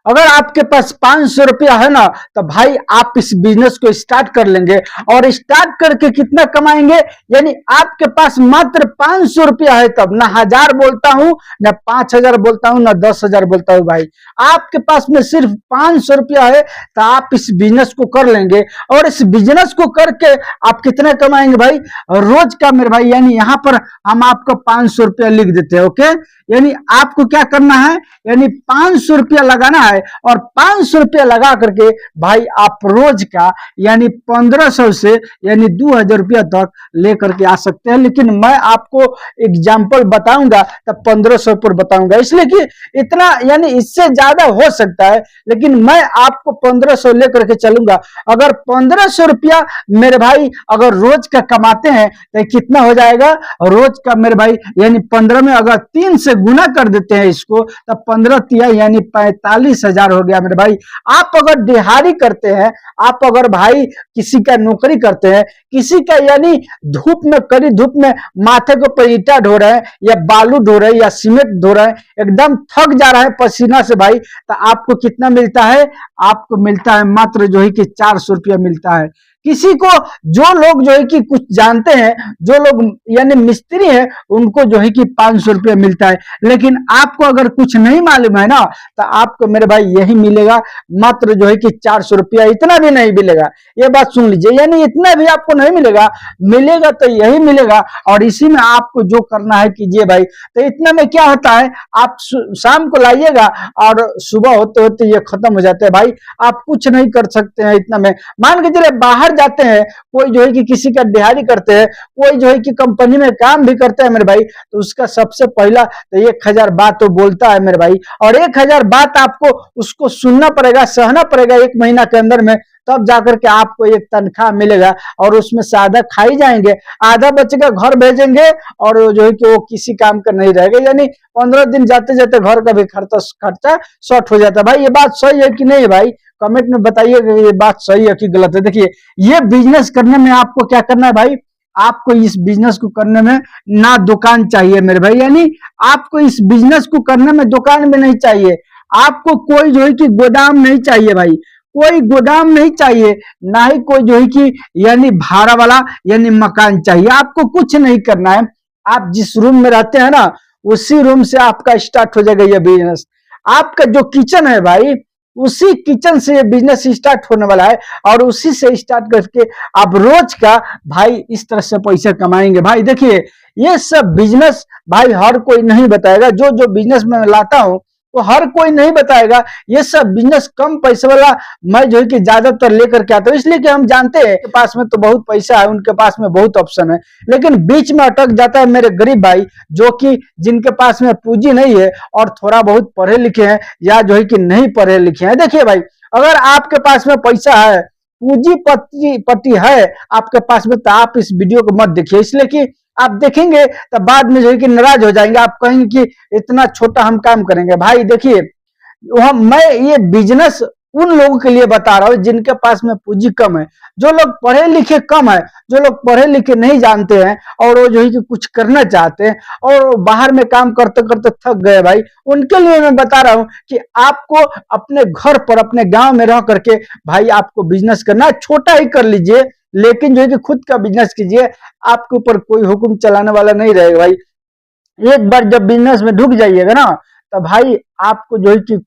अगर आपके पास 500 रुपया है ना, तो भाई आप इस बिजनेस को स्टार्ट कर लेंगे। और स्टार्ट करके कितना कमाएंगे, यानी आपके पास मात्र 500 रुपया है, तब ना 1000 बोलता हूं, ना 5000 बोलता हूं, ना 10,000 बोलता हूं। भाई आपके पास में सिर्फ 500 रुपया है, तो आप इस बिजनेस को कर लेंगे। और इस बिजनेस को करके आप कितना कमाएंगे भाई, रोज का मेरे भाई, यानी यहां पर हम आपको 500 रुपया लिख देते हैं। ओके, यानी आपको क्या करना है, यानी 500 रुपया लगाना है, और 500 रुपया लगा करके भाई आप रोज का यानी 1500 से यानी 2000 रुपया तक लेकर के आ सकते हैं। लेकिन मैं आपको एग्जाम्पल बताऊंगा तब 1500 पर बताऊंगा, इसलिए कि इतना यानी इससे ज्यादा हो सकता है, लेकिन मैं आपको 1500 लेकर के चलूंगा। अगर 1500 रुपया मेरे भाई अगर रोज का कमाते हैं तो कितना हो जाएगा रोज का मेरे भाई, यानी 15 में अगर 3 से गुना कर देते हैं इसको, तब 15 तिया यानी 45,000 हो गया मेरे भाई। आप अगर दिहाड़ी करते हैं, आप अगर भाई किसी का नौकरी करते हैं, किसी का यानी धूप में कड़ी धूप में माथे के ऊपर ईटा ढो रहे हैं, या बालू ढो रहे हैं, या सीमेंट ढो रहे हैं, एकदम थक जा रहा है पसीना से भाई, तो आपको कितना मिलता है, आपको मिलता है मात्र जो है कि 400 रुपया मिलता है। किसी को जो लोग जो है कि कुछ जानते हैं, जो लोग यानी मिस्त्री हैं, उनको जो है कि 500 रुपया मिलता है। लेकिन आपको अगर कुछ नहीं मालूम है ना, तो आपको मेरे भाई यही मिलेगा मात्र जो है कि 400 रुपया, इतना भी नहीं मिलेगा। ये बात सुन लीजिए, यानी इतना भी आपको नहीं मिलेगा, मिलेगा तो यही मिलेगा। और इसी में आपको जो करना है कीजिए भाई। तो इतना में क्या होता है, आप शाम को लाइएगा और सुबह होते होते ये खत्म हो जाता है भाई। आप कुछ नहीं कर सकते हैं इतना में। मान के चलिए बाहर जाते हैं, कोई जो है कि किसी का दिहाड़ी करते हैं, कोई जो है कि कंपनी में काम भी करता है मेरे भाई, तो उसका सबसे पहला तो 1000 बात तो बोलता है मेरे भाई, और 1000 बात आपको उसको सुनना पड़ेगा, सहना पड़ेगा 1 महीना के अंदर में, तब जाकर के आपको एक तनख्वाह मिलेगा। और उसमें से आधा खाई जाएंगे, आधा बचेगा घर भेजेंगे, और जो है कि वो किसी काम का नहीं रहेगा। यानी 15 दिन जाते जाते घर का भी खर्चा शॉर्ट हो जाता है। भाई ये बात सही है कि नहीं है भाई, कमेंट में बताइएगा ये बात सही है कि गलत है। देखिए, ये बिजनेस करने में आपको क्या करना है भाई, आपको इस बिजनेस को करने में ना दुकान चाहिए मेरे भाई, यानी आपको इस बिजनेस को करने में दुकान में नहीं चाहिए, आपको कोई जो है कि गोदाम नहीं चाहिए भाई, कोई गोदाम नहीं चाहिए, ना ही कोई जो है कि यानी भाड़ा वाला यानी मकान चाहिए। आपको कुछ नहीं करना है, आप जिस रूम में रहते हैं ना, उसी रूम से आपका स्टार्ट हो जाएगा ये बिजनेस। आपका जो किचन है भाई, उसी किचन से ये बिजनेस स्टार्ट होने वाला है, और उसी से स्टार्ट करके आप रोज का भाई इस तरह से पैसा कमाएंगे। भाई देखिए, ये सब बिजनेस भाई हर कोई नहीं बताएगा, जो जो बिजनेस मैं लाता हूं तो हर कोई नहीं बताएगा। ये सब बिजनेस कम पैसे वाला मैं जो है कि ज्यादातर लेकर के आता हूँ, इसलिए कि हम जानते हैं के पास में तो बहुत पैसा है, उनके पास में बहुत ऑप्शन है, लेकिन बीच में अटक जाता है मेरे गरीब भाई, जो कि जिनके पास में पूंजी नहीं है और थोड़ा बहुत पढ़े लिखे हैं, या जो है कि नहीं पढ़े लिखे हैं। देखिए भाई, अगर आपके पास में पैसा है, पूंजी पट्टी है आपके पास में, तो आप इस वीडियो को मत देखिए, इसलिए कि आप देखेंगे तो बाद में जो है कि नाराज हो जाएंगे, आप कहेंगे कि इतना छोटा हम काम करेंगे। भाई देखिए, मैं ये बिजनेस उन लोगों के लिए बता रहा हूं जिनके पास में पूंजी कम है, जो लोग पढ़े लिखे कम है, जो लोग पढ़े लिखे नहीं जानते हैं, और वो जो है कि कुछ करना चाहते हैं और बाहर में काम करते करते थक गए भाई, उनके लिए मैं बता रहा हूं कि आपको अपने घर पर अपने गांव में रह करके भाई आपको बिजनेस करना है, छोटा ही कर लीजिए, लेकिन जो है कि खुद का बिजनेस कीजिए। आपके ऊपर कोई हुक्म चलाने वाला नहीं रहेगा भाई। एक बार जब बिजनेस में ढुक जाइएगा ना, तो भाई आपको जो है कि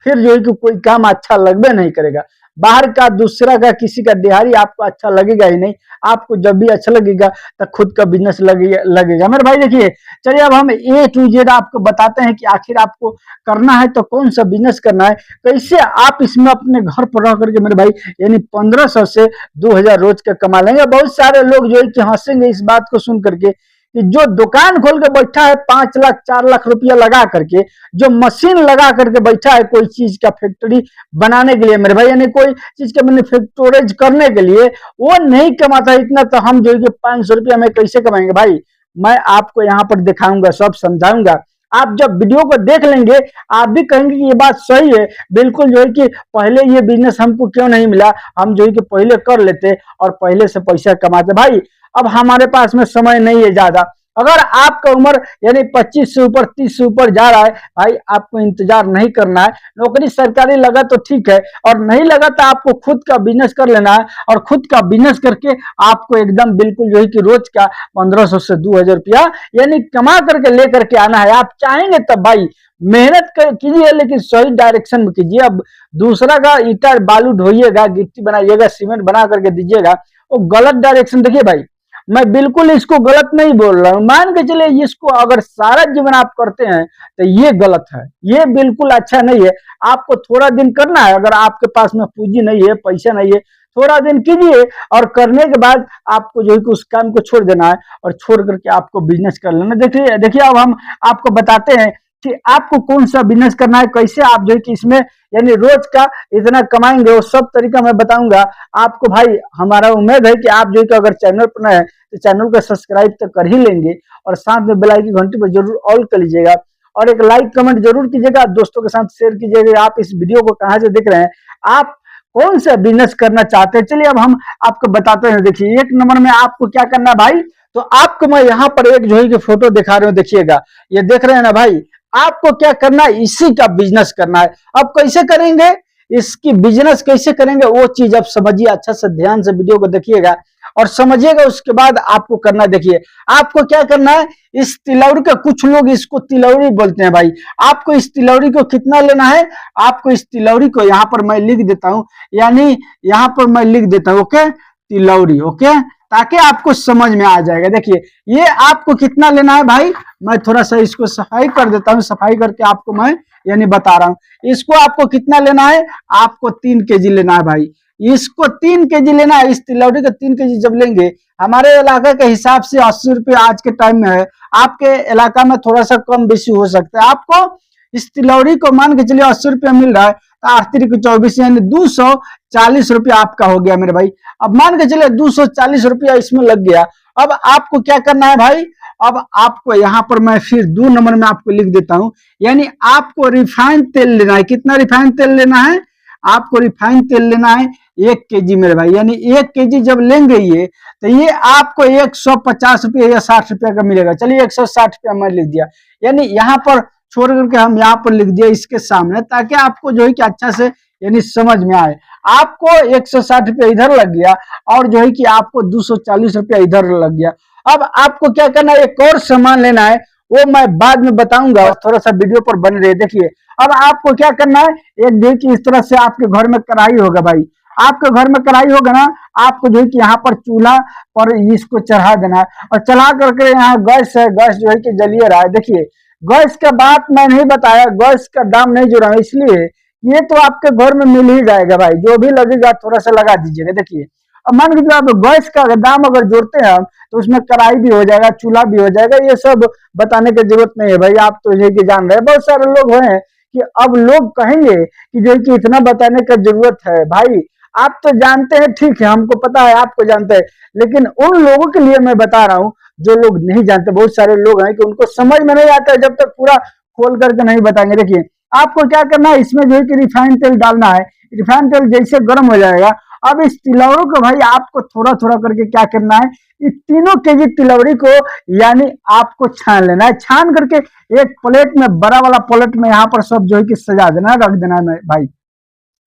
फिर जो है कि कोई काम अच्छा लगबे नहीं करेगा। बाहर का, दूसरा का, किसी का दिहाड़ी आपको अच्छा लगेगा ही नहीं। आपको जब भी अच्छा लगेगा तो खुद का बिजनेस लगेगा मेरे भाई। देखिए, चलिए अब हम A to Z आपको बताते हैं कि आखिर आपको करना है तो कौन सा बिजनेस करना है, कैसे आप इसमें अपने घर पर रह करके मेरे भाई यानी 1500 से 2000 रोज का कमा लेंगे। बहुत सारे लोग जो है कि हंसेंगे इस बात को सुन करके कि जो दुकान खोल के बैठा है 5 लाख 4 लाख रुपया लगा करके, जो मशीन लगा करके बैठा है कोई चीज का फैक्ट्री बनाने के लिए मेरे भाई, यानी कोई चीज का मैन्युफैक्चरिंग करने के लिए, वो नहीं कमाता इतना, तो हम जो है कि 500 रुपया में कैसे कमाएंगे भाई। मैं आपको यहाँ पर दिखाऊंगा, सब समझाऊंगा। आप जब वीडियो को देख लेंगे आप भी कहेंगे कि ये बात सही है, बिल्कुल जो है कि पहले ये बिजनेस हमको क्यों नहीं मिला, हम जो है कि पहले कर लेते और पहले से पैसा कमाते। भाई अब हमारे पास में समय नहीं है ज्यादा, अगर आपका उम्र यानी 25 से ऊपर 30 से ऊपर जा रहा है, भाई आपको इंतजार नहीं करना है। नौकरी सरकारी लगा तो ठीक है, और नहीं लगा तो आपको खुद का बिजनेस कर लेना है, और खुद का बिजनेस करके आपको एकदम बिल्कुल जो है कि रोज का 1500 से 2000 रुपया यानी कमा करके लेकर के आना है। आप चाहेंगे तब भाई मेहनत कीजिए, लेकिन सही डायरेक्शन में कीजिए। अब दूसरा का ईटा बालू ढोइएगा, गिट्टी बनाइएगा, सीमेंट बना करके दीजिएगा, वो गलत डायरेक्शन। देखिए भाई, मैं बिल्कुल इसको गलत नहीं बोल रहा हूं, मान के चलिए इसको अगर सारा जीवन आप करते हैं तो ये गलत है, ये बिल्कुल अच्छा नहीं है। आपको थोड़ा दिन करना है, अगर आपके पास में पूंजी नहीं है, पैसा नहीं है, थोड़ा दिन कीजिए, और करने के बाद आपको जो है कि उस काम को छोड़ देना है, और छोड़ करके आपको बिजनेस कर लेना। देखिए देखिए, अब हम आपको बताते हैं कि आपको कौन सा बिजनेस करना है, कैसे आप जो है कि इसमें यानी रोज का इतना कमाएंगे, वो सब तरीका मैं बताऊंगा आपको। भाई हमारा उम्मीद है कि आप जो है कि अगर चैनल पर नए हैं तो चैनल को सब्सक्राइब तो कर ही लेंगे, और साथ में बेल आइकन की घंटी पर जरूर ऑल कर लीजिएगा, और एक लाइक कमेंट जरूर कीजिएगा, दोस्तों के साथ शेयर कीजिएगा। आप इस वीडियो को कहाँ से देख रहे हैं, आप कौन सा बिजनेस करना चाहते हैं, चलिए अब हम आपको बताते हैं। देखिए, एक नंबर में आपको क्या करना है भाई, तो आपको मैं यहाँ पर एक जो है कि फोटो दिखा रहा हूँ, देखिएगा, ये देख रहे हैं ना भाई, आपको क्या करना है, इसी का बिजनेस करना है। अब कैसे करेंगे, इसकी बिजनेस कैसे करेंगे वो चीज अब समझिए, अच्छा से ध्यान से वीडियो को देखिएगा और समझिएगा, उसके बाद आपको करना है। देखिए, आपको क्या करना है, इस तिलौरी का, कुछ लोग इसको तिलौरी बोलते हैं भाई, आपको इस तिलौरी को कितना लेना है, आपको इस तिलौरी को यहाँ पर मैं लिख देता हूं, यानी यहाँ पर मैं लिख देता हूं, ओके, तिलौरी, ओके, ताकि आपको समझ में आ जाएगा। देखिए, ये आपको कितना लेना है भाई, मैं थोड़ा सा इसको सफाई कर देता हूँ, सफाई करके आपको मैं यानी बता रहा हूँ। इसको आपको कितना लेना है, आपको 3 केजी लेना है भाई, इसको 3 केजी लेना है। इस तिलौरी का 3 केजी जब लेंगे, हमारे इलाके के हिसाब से 80 रुपये आज के टाइम में है, आपके इलाका में थोड़ा सा कम बेसी हो सकता है। आपको इस तिलौरी को मान के चलिए 80 रुपया मिल रहा है, तो 8×3 = 24 यानी 240 रुपया आपका हो गया मेरे भाई। अब मान के चलिए 240 रुपया इसमें लग गया। अब आपको क्या करना है भाई, अब आपको यहाँ पर मैं फिर 2 नंबर में आपको लिख देता हूं, यानी आपको रिफाइंड तेल लेना है। कितना रिफाइंड तेल लेना है, आपको रिफाइंड तेल लेना है 1 केजी मेरे भाई, यानी 1 केजी जब लेंगे ये, तो ये आपको 150 रुपये या 60 रुपया का मिलेगा। चलिए 160 रुपया मैं लिख दिया, यानी यहाँ पर छोड़ करके हम यहाँ पर लिख दिया इसके सामने, ताकि आपको जो है कि अच्छा से यानी समझ में आए। आपको 160 रुपया इधर लग गया, और जो है कि आपको 240 रुपया इधर लग गया। अब आपको क्या करना है, एक और सामान लेना है, वो मैं बाद में बताऊंगा, थोड़ा सा वीडियो पर बन रहे। देखिए, अब आपको क्या करना है, एक देखिए इस तरह से आपके घर में कढ़ाई होगा भाई, आपके घर में कढ़ाई होगा ना, आपको जो है कि यहाँ पर चूल्हा पर इसको चढ़ा देना है, और चढ़ा करके यहाँ गैस है, गैस जो है कि जलिए रहा है। देखिए, गैस का बात मैं नहीं बताया, गैस का दाम नहीं जोड़ा, इसलिए ये तो आपके घर में मिल ही जाएगा भाई, जो भी लगेगा थोड़ा सा लगा दीजिएगा। देखिए, अब मान लीजिए आप गैस का दाम अगर जोड़ते हैं हम, तो उसमें कढ़ाई भी हो जाएगा, चूल्हा भी हो जाएगा, ये सब बताने की जरूरत नहीं है भाई, आप तो ये कि जान रहे हैं। बहुत सारे लोग हैं कि अब लोग कहेंगे कि जो कि इतना बताने की जरूरत है भाई, आप तो जानते हैं, ठीक है, हमको पता है, आपको जानते हैं, लेकिन उन लोगों के लिए मैं बता रहा हूँ जो लोग नहीं जानते। बहुत सारे लोग हैं कि उनको समझ में नहीं आता है, जब तक पूरा खोल करके नहीं बताएंगे। देखिए, आपको क्या करना है, इसमें जो है कि रिफाइंड तेल डालना है। रिफाइंड तेल जैसे गर्म हो जाएगा, अब इस तिलौरी को भाई आपको थोड़ा थोड़ा करके क्या करना है, इस 3 केजी तिलौरी को यानी आपको छान लेना है। छान करके एक प्लेट में, बड़ा वाला प्लेट में यहाँ पर सब जो है कि सजा देना है, रख देना है भाई,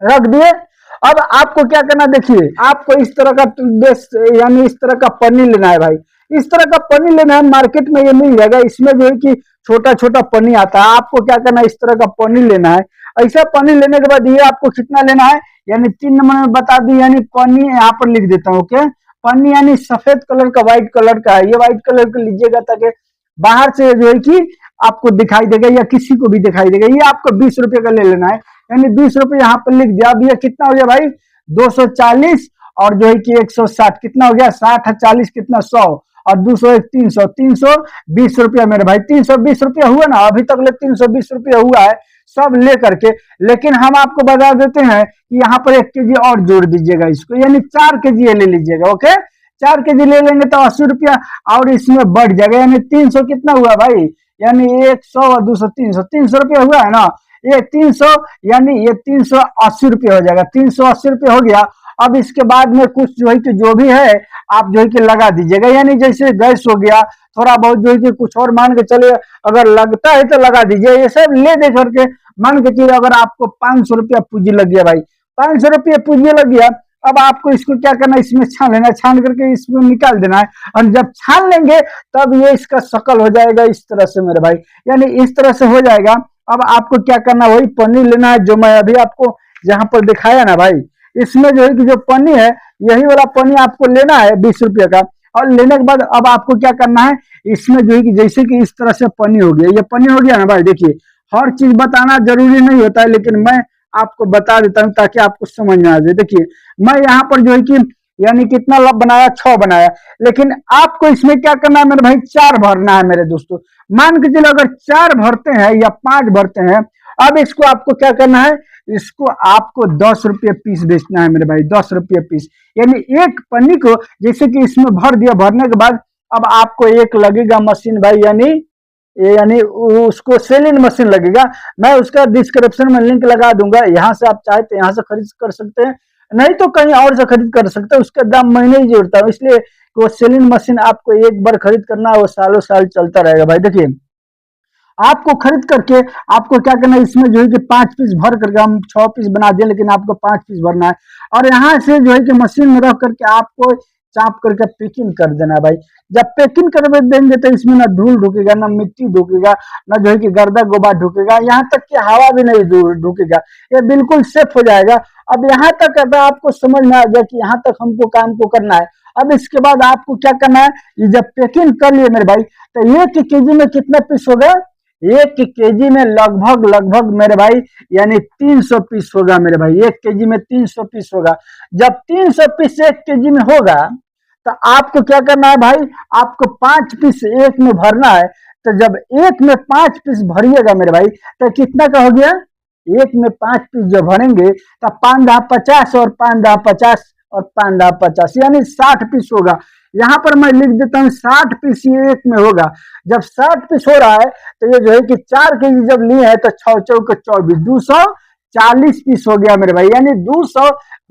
रख दिए। अब आपको क्या करना, देखिए, आपको इस तरह का यानी इस तरह का पन्नी लेना है भाई, इस तरह का पन्नी लेना है, मार्केट में ये मिल जाएगा। इसमें जो है कि छोटा छोटा पन्नी आता है, आपको क्या करना है, इस तरह का पन्नी लेना है। ऐसा पन्नी लेने के बाद ये आपको कितना लेना है, यानी 3 नंबर में बता दी, यानी पन्नी यहाँ पर लिख देता हूँ, ओके। पन्नी यानी सफेद कलर का, व्हाइट कलर का है, ये व्हाइट कलर का लीजिएगा, ताकि बाहर से जो है कि आपको दिखाई देगा या किसी को भी दिखाई देगा। ये आपको 20 रुपये का ले लेना है, यानी 20 रुपये यहाँ पर लिख दिया। अब ये कितना हो गया भाई, 240 और जो है कि 160, कितना हो गया, 60 40 कितना, 100 और 200 300, 320 रुपया मेरे भाई, 320 रुपया हुआ ना, अभी तक ले 320 रुपया हुआ है सब ले करके। लेकिन हम आपको बता देते हैं कि यहाँ पर 1 केजी और जोड़ दीजिएगा इसको, यानी 4 केजी ले लीजिएगा, ओके। 4 केजी ले लेंगे तो 80 रुपया और इसमें बढ़ जाएगा, यानी 300 कितना हुआ भाई, यानी 100 और 200 300 रुपया हुआ है ना, ये 300 यानी ये 380 रुपये हो जाएगा, 380 रुपये हो गया। अब इसके बाद में कुछ जो है कि जो भी है आप जो है कि लगा दीजिएगा, यानी जैसे गैस हो गया, थोड़ा बहुत जो है कि कुछ और मान के चले, अगर लगता है तो लगा दीजिए, ये सब ले दे करके मान के चलिए। अगर आपको 500 रुपया पूंजी लग गया भाई, 500 रुपया पूंजी लग गया, अब आपको इसको क्या करना है, इसमें छान लेना है, छान करके इसमें निकाल देना है, और जब छान लेंगे तब ये इसका शकल हो जाएगा इस तरह से मेरे भाई, यानी इस तरह से हो जाएगा। अब आपको क्या करना है, वही पन्नी लेना है जो मैं अभी आपको यहाँ पर दिखाया ना भाई, इसमें जो है कि जो पन्नी है, यही वाला पन्नी आपको लेना है 20 रुपये का, और लेने के बाद अब आपको क्या करना है, इसमें जो है कि जैसे कि इस तरह से पन्नी हो गया, ये पन्नी हो गया ना भाई, देखिए हर चीज बताना जरूरी नहीं होता है, लेकिन मैं आपको बता देता हूँ ताकि आपको समझ में आ जाए। देखिए मैं यहाँ पर जो है कि यानी कितना लब बनाया, 6 बनाया, लेकिन आपको इसमें क्या करना है मेरे भाई, 4 भरना है मेरे दोस्तों। मान के चलो अगर 4 भरते हैं या 5 भरते हैं, अब इसको आपको क्या करना है, इसको आपको 10 रुपये पीस बेचना है मेरे भाई, 10 रुपये पीस, यानी एक पन्नी को जैसे कि इसमें भर दिया, भरने के बाद अब आपको एक लगेगा मशीन भाई, यानी उसको सेलिंग मशीन लगेगा। मैं उसका डिस्क्रिप्शन में लिंक लगा दूंगा, यहाँ से आप चाहे तो यहाँ से खरीद कर सकते हैं, नहीं तो कहीं और से खरीद कर सकते हैं, उसका दाम मैं नहीं जोड़ता हूँ, इसलिए वो सेलिंग मशीन आपको एक बार खरीद करना है, वो सालों साल चलता रहेगा भाई। देखिए आपको खरीद करके आपको क्या करना है, इसमें जो है कि 5 पीस भर करके, हम 6 पीस बना दिए लेकिन आपको 5 पीस भरना है, और यहाँ से जो है कि मशीन में रख करके आपको चाप करके पैकिंग कर देना है भाई। जब पैकिंग कर देंगे तो इसमें ना धूल ढुकेगा, ना मिट्टी ढुकेगा, ना जो है कि गर्दा गोबा ढुकेगा, यहाँ तक कि हवा भी नहीं ढुकेगा, ये बिल्कुल सेफ हो जाएगा। अब यहाँ तक अगर आपको समझ में आ गया कि यहाँ तक हमको काम को करना है, अब इसके बाद आपको क्या करना है, ये जब पैकिंग कर लिए मेरे भाई, तो 1 केजी में कितना पीस होगा, 1 केजी में लगभग मेरे भाई यानी 300 पीस होगा मेरे भाई, 1 केजी में 300 पीस होगा। जब 300 पीस 1 केजी में होगा तो आपको क्या करना है भाई, आपको 5 पीस एक में भरना है। तो जब एक में 5 पीस भरिएगा मेरे भाई, तो कितना का हो गया, एक में 5 पीस जब भरेंगे तो 5 × 50 और 5 × 50 और 5 × 50 यानी 60 पीस होगा। यहाँ पर मैं लिख देता हूँ 60 पीस ये एक में होगा। जब 60 पीस हो रहा है तो ये जो है कि 4 केजी जब लिए है तो 6 चौक 24, 240 पीस हो गया मेरे भाई, यानी 200,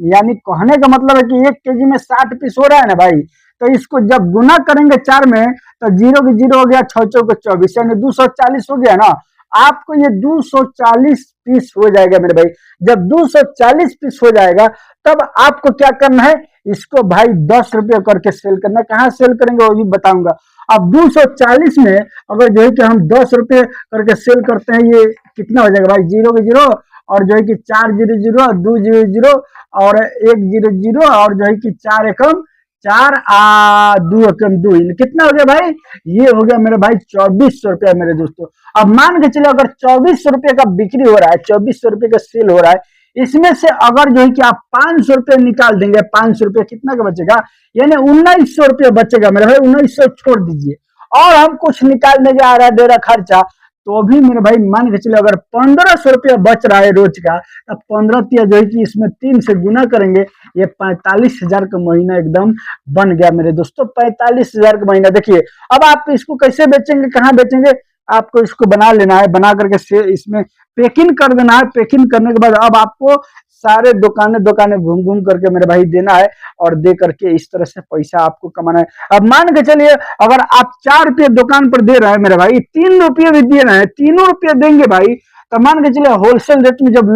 यानी कहने का मतलब है कि 1 केजी में 60 पीस हो रहा है ना भाई, तो इसको जब गुना करेंगे 4 में तो 0 के 0 हो गया, 6 चौक 24 यानी 240 हो गया ना। आपको ये 240 पीस हो जाएगा मेरे भाई। जब 240 पीस हो जाएगा तब आपको क्या करना है, इसको भाई 10 रुपये करके सेल करना है। कहाँ सेल करेंगे वो भी बताऊंगा। अब 240 में अगर जो है कि हम 10 रुपये करके सेल करते हैं, ये कितना हो जाएगा भाई, 0 के 0 और जो है कि 4 0 0 2 0 0 और 1 0 0 और जो है कि 4 एकम 4 2 एकम 2, कितना हो गया भाई, ये हो गया मेरे भाई 2400 रुपया मेरे दोस्तों। अब मान के चलो अगर 2400 रुपये का बिक्री हो रहा है, 2400 रुपये का सेल हो रहा है, इसमें से अगर जो है कि आप 500 रुपये निकाल देंगे, 500 रुपये कितना का बचेगा, यानी 1900 रुपये बचेगा मेरे भाई। 1900 छोड़ दीजिए और हम कुछ निकालने जा रहा है दे रहा खर्चा, तो भी मेरे भाई मान के चले अगर 1500 रुपया बच रहा है रोज का, तब 15 जो है कि इसमें 3 से गुना करेंगे, ये 45,000 का महीना एकदम बन गया मेरे दोस्तों, 45,000 का महीना। देखिए अब आप इसको कैसे बेचेंगे, कहाँ बेचेंगे, आपको इसको बना लेना है, बना करके से इसमें पैकिंग कर देना है। पैकिंग करने के बाद अब आपको सारे दुकानें घूम घूम करके मेरे भाई देना है, और दे करके इस तरह से पैसा आपको कमाना है। अब मान के चलिए अगर आप 4 रुपये दुकान पर दे रहे हैं मेरे भाई, 3 रुपये भी दे रहे हैं, तीनों रुपये देंगे भाई, तो मान के चलिए होलसेल रेट में जब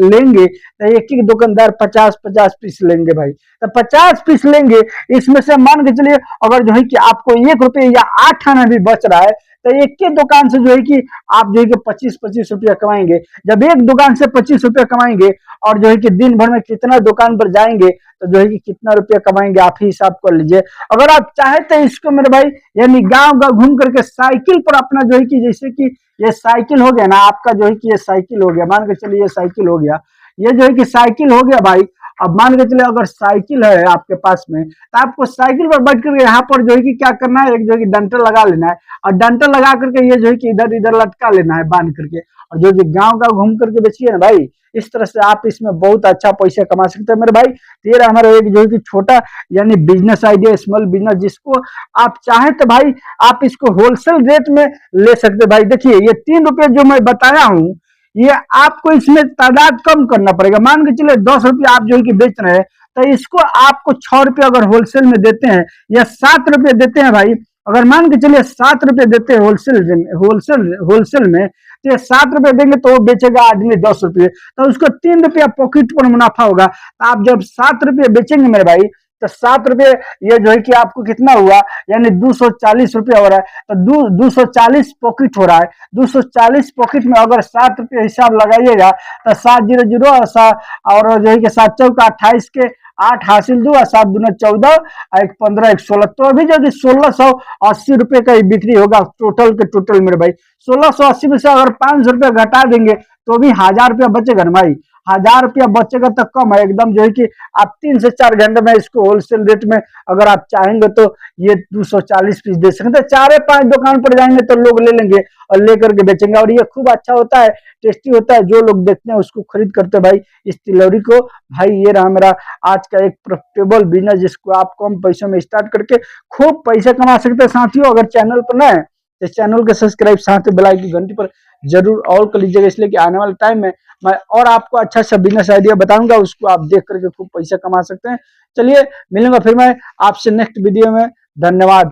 लेंगे तो एक एक दुकानदार 50-50 पीस लेंगे भाई, तो 50 पीस लेंगे, इसमें से मान के चलिए अगर जो है कि आपको 1 रुपये या 8 आना भी बच रहा है, तो एक के दुकान से जो है कि आप जो है कि 25-25 रुपया कमाएंगे। जब एक दुकान से 25 रुपया कमाएंगे और जो है कि दिन भर में कितना दुकान पर जाएंगे तो जो है कि कितना रुपया कमाएंगे, आप ही हिसाब कर लीजिए। अगर आप चाहे तो इसको मेरे भाई यानी गांव गांव घूम करके साइकिल पर अपना जो है कि जैसे कि ये साइकिल हो गया ना आपका, जो है कि ये साइकिल हो गया, मान के चलिए ये साइकिल हो गया, ये जो है कि साइकिल हो गया भाई। अब मान के चले अगर साइकिल है आपके पास में, तो आपको साइकिल पर बैठ करके यहाँ पर जो है कि क्या करना है, एक जो है कि डंटा लगा लेना है, और डंटा लगा करके ये जो है कि इधर इधर लटका लेना है बांध करके, और जो कि गांव गांव घूम करके बेचिए ना भाई, इस तरह से आप इसमें बहुत अच्छा पैसा कमा सकते हैं मेरे भाई। ये रहा हमारा एक जो है कि छोटा यानी बिजनेस आइडिया, स्मॉल बिजनेस, जिसको आप चाहे तो भाई आप इसको होलसेल रेट में ले सकते हैं भाई। देखिए ये 3 रुपये जो मैं बताया हूँ, ये आपको इसमें तादाद कम करना पड़ेगा। मान के चले 10 रुपये आप जो है कि बेच रहे हैं, तो इसको आपको 6 रुपये अगर होलसेल में देते हैं या 7 रुपये देते हैं भाई, अगर मान के चलिए 7 रुपये देते हैं होलसेल में, तो ये 7 रुपये देंगे तो वो बेचेगा आदमी 10 रुपये, तो उसको 3 रुपया पॉकेट पर मुनाफा होगा। तो आप जब 7 रुपये बेचेंगे मेरे भाई, तो 7 रुपये ये जो है कि आपको कितना हुआ, यानी 240 रुपया हो रहा है। तो 240 पॉकेट हो रहा है। 240 पॉकेट में अगर 7 रुपये हिसाब लगाइएगा तो 700 और जो है कि 7 चौका 28 के 8 हासिल 2 और 7 दूना 14, 1 15 1 16, तो अभी जो 1680 रुपये का ही बिक्री होगा टोटल के टोटल मेरे भाई। 1680 में से अगर 500 रुपया घटा देंगे तो भी 1000 रुपया बचेगा ना भाई। 1000 रुपया बचेगा तो कम है एकदम, जो है कि आप 3 से 4 घंटे में इसको होलसेल रेट में अगर आप चाहेंगे तो ये 240 पीस दे सकते हैं। 4-5 दुकान पर जाएंगे तो लोग ले लेंगे और लेकर के बेचेंगे, और ये खूब अच्छा होता है, टेस्टी होता है। जो लोग देखते हैं उसको खरीद करते हैं भाई इस तिलौरी को। भाई ये रहा मेरा आज का एक प्रॉफिटेबल बिजनेस, जिसको आप कम पैसों में स्टार्ट करके खूब पैसे कमा सकते हैं। साथियों, अगर चैनल पर नए हैं तो चैनल को सब्सक्राइब, साथ ही बेल आइकन की घंटी पर जरूर ऑल कर लीजिएगा, इसलिए कि आने वाले टाइम में मैं और आपको अच्छा सा बिजनेस आइडिया बताऊंगा, उसको आप देख करके खूब पैसा कमा सकते हैं। चलिए मिलूंगा फिर मैं आपसे नेक्स्ट वीडियो में। धन्यवाद।